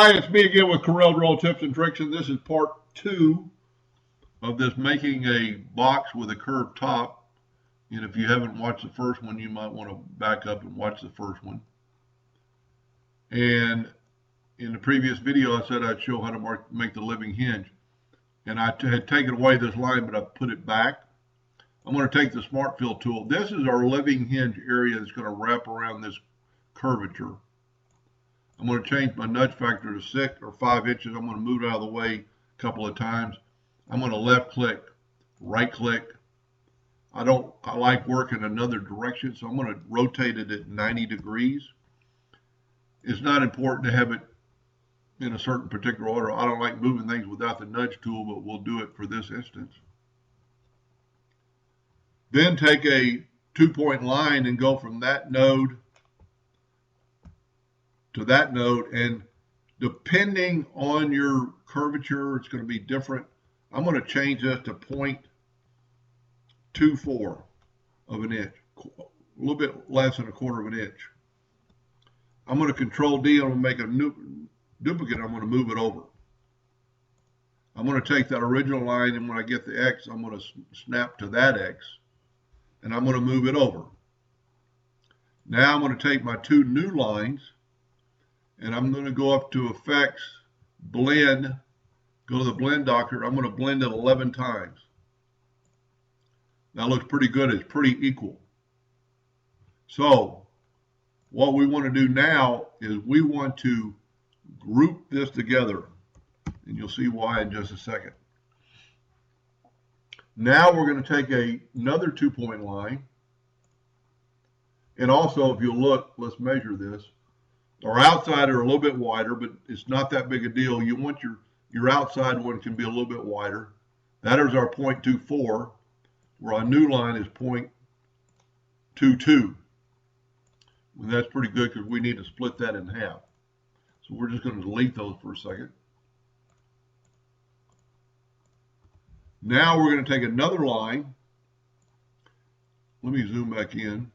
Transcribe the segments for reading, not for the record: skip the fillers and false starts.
Hi, it's me again with Corel Drill Tips and Tricks, and this is part 2 of this making a box with a curved top. And if you haven't watched the first one, you might want to back up and watch the first one. And in the previous video, I said I'd show how to make the living hinge. And I had taken away this line, but I put it back. I'm going to take the Smart Fill tool. This is our living hinge area that's going to wrap around this curvature. I'm going to change my nudge factor to 6 or 5 inches. I'm going to move it out of the way a couple of times. I'm going to left click, right click. I like working another direction, so I'm going to rotate it at 90 degrees. It's not important to have it in a certain particular order. I don't like moving things without the nudge tool, but we'll do it for this instance. Then take a 2-point line and go from that node to that node, and depending on your curvature, it's going to be different. I'm going to change this to 0.24 of an inch, a little bit less than 1/4 of an inch. I'm going to Control D. I'm going to make a new duplicate. I'm going to move it over. I'm going to take that original line, and when I get the X, I'm going to snap to that X, and I'm going to move it over. Now I'm going to take my 2 new lines, and I'm going to go up to Effects, Blend, go to the Blend Doctor. I'm going to blend it 11 times. That looks pretty good. It's pretty equal. So what we want to do now is we want to group this together, and you'll see why in just a second. Now we're going to take another 2-point line, and also if you'll look, let's measure this. Our outside are a little bit wider, but it's not that big a deal. You want your outside one can be a little bit wider. That is our 0.24, where our new line is 0.22. And that's pretty good because we need to split that in half. So we're just going to delete those for a second. Now we're going to take another line. Let me zoom back in.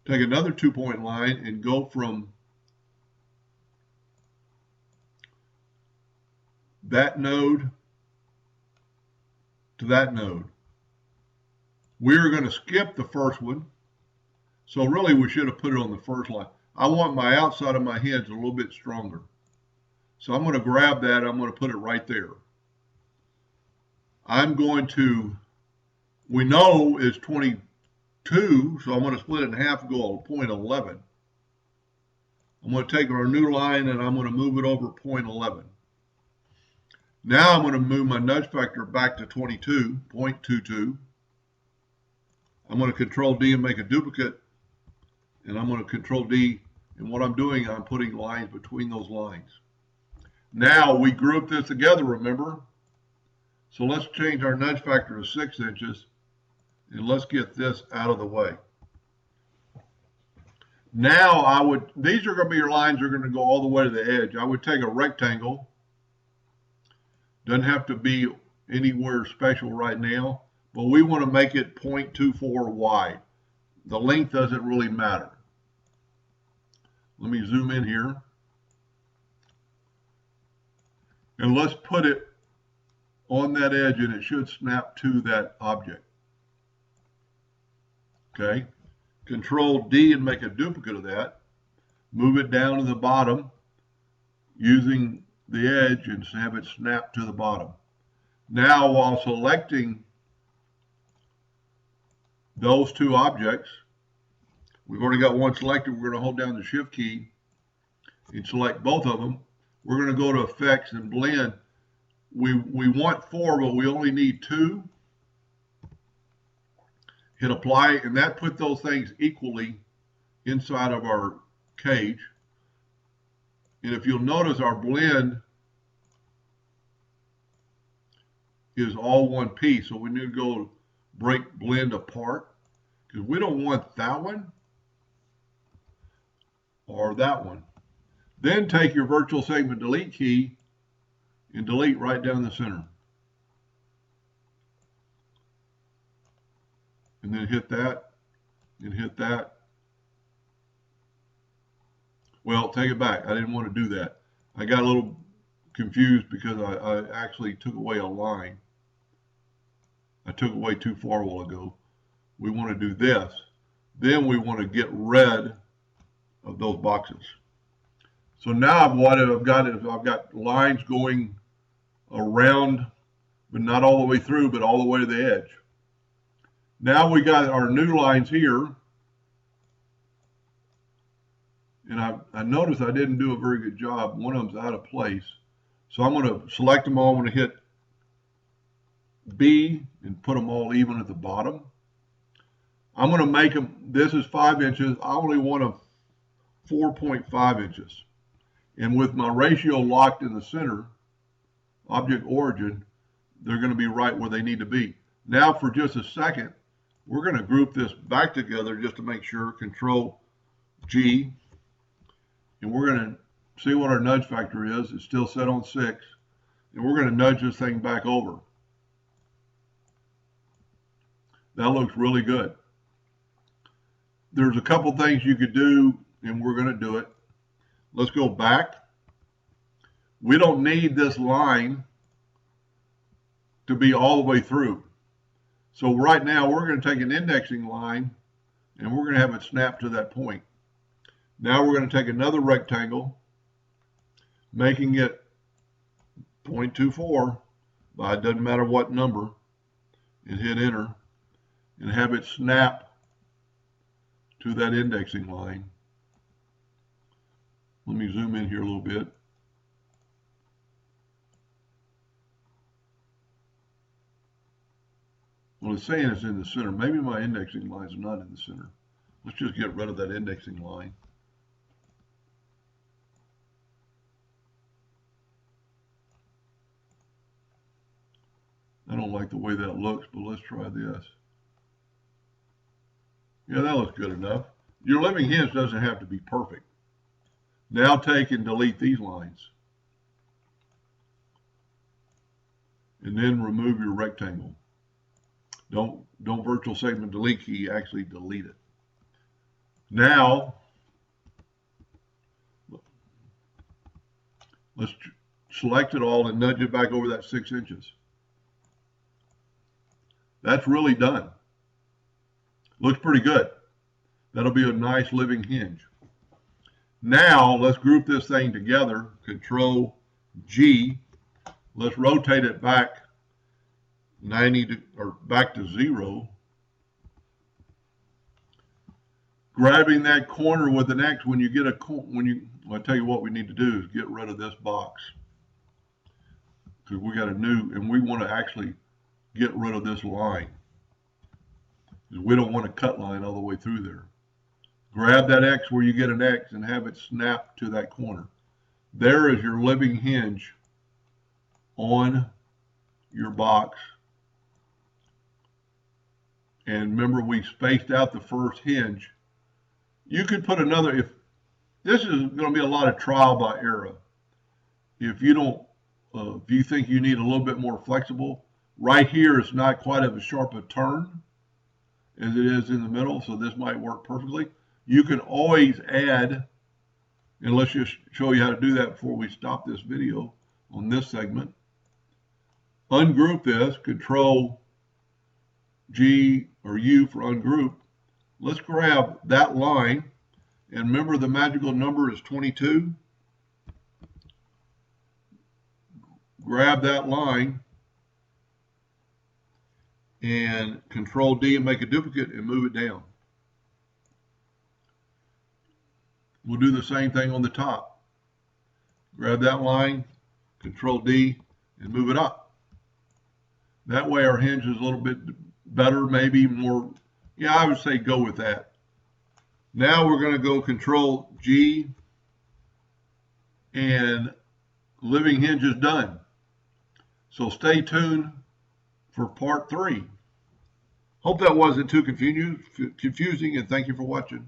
Take another 2-point line and go from that node to that node. We're going to skip the first one. So really we should have put it on the first line. I want my outside of my hinge a little bit stronger. So I'm going to grab that. I'm going to put it right there. I'm going to, we know it's 22, so I'm going to split it in half and go 0.11. I'm going to take our new line and I'm going to move it over 0.11. Now I'm going to move my nudge factor back to 22, 0.22. I'm going to Control D and make a duplicate, and I'm going to Control D, and what I'm doing, I'm putting lines between those lines. Now we group this together, remember? So let's change our nudge factor to 6 inches, and let's get this out of the way. Now these are going to be your lines that are going to go all the way to the edge. I would take a rectangle. Doesn't have to be anywhere special right now, but we want to make it 0.24 wide. The length doesn't really matter. Let me zoom in here. And let's put it on that edge, and it should snap to that object. Okay, Control D and make a duplicate of that. Move it down to the bottom using the edge and have it snap to the bottom. Now while selecting those 2 objects, we've already got one selected. We're going to hold down the Shift key and select both of them. We're going to go to Effects and Blend. We want 4, but we only need 2. Hit Apply, and that put those things equally inside of our cage. And if you'll notice, our blend is all one piece, so we need to go break blend apart, because we don't want that one or that one. Then take your virtual segment delete key and delete right down the center. And then hit that and hit that. Well, take it back. I didn't want to do that. I got a little confused because I actually took away a line. I took away too far a while ago. We want to do this. Then we want to get rid of those boxes. So now what I've got is I've got lines going around, but not all the way through, but all the way to the edge. Now we got our new lines here. And I noticed I didn't do a very good job. One of them's out of place. So I'm going to select them all. I'm going to hit B and put them all even at the bottom. I'm going to make them, this is 5 inches. I only want them 4.5 inches. And with my ratio locked in the center, object origin, they're going to be right where they need to be. Now for just a second, we're going to group this back together just to make sure. Control G. And we're going to see what our nudge factor is. It's still set on 6. And we're going to nudge this thing back over. That looks really good. There's a couple things you could do, and we're going to do it. Let's go back. We don't need this line to be all the way through. So right now we're going to take an indexing line and we're going to have it snap to that point. Now we're going to take another rectangle, making it 0.24 by, it doesn't matter what number, and hit enter, and have it snap to that indexing line. Let me zoom in here a little bit. Well, it's saying it's in the center. Maybe my indexing lines are not in the center. Let's just get rid of that indexing line. I don't like the way that looks, but let's try this. Yeah, that looks good enough. Your living hinge doesn't have to be perfect. Now take and delete these lines. And then remove your rectangle. Don't virtual segment delete key, actually delete it. Now, let's select it all and nudge it back over that 6 inches. That's really done. Looks pretty good. That'll be a nice living hinge. Now, let's group this thing together. Control G. Let's rotate it back 90 or back to 0. Grabbing that corner with an X when you get a I'll tell you what we need to do is get rid of this box, because we got a new, and we want to actually get rid of this line. We don't want a cut line all the way through there. Grab that X where you get an X and have it snap to that corner. There is your living hinge on your box. And remember, we spaced out the first hinge. You could put another, if this is going to be a lot of trial by error. If you don't, if you think you need a little bit more flexible, right here it's not quite as sharp a turn as it is in the middle, so this might work perfectly. You can always add, and let's just show you how to do that before we stop this video on this segment. Ungroup this, Control G or U for ungroup. Let's grab that line, and remember the magical number is 22. Grab that line and Control D and make a duplicate and move it down. We'll do the same thing on the top. Grab that line, Control D, and move it up. That way our hinge is a little bit better, maybe more. Yeah, I would say go with that. Now we're going to go Control G, and living hinge is done. So stay tuned for part 3. Hope that wasn't too confusing, and thank you for watching.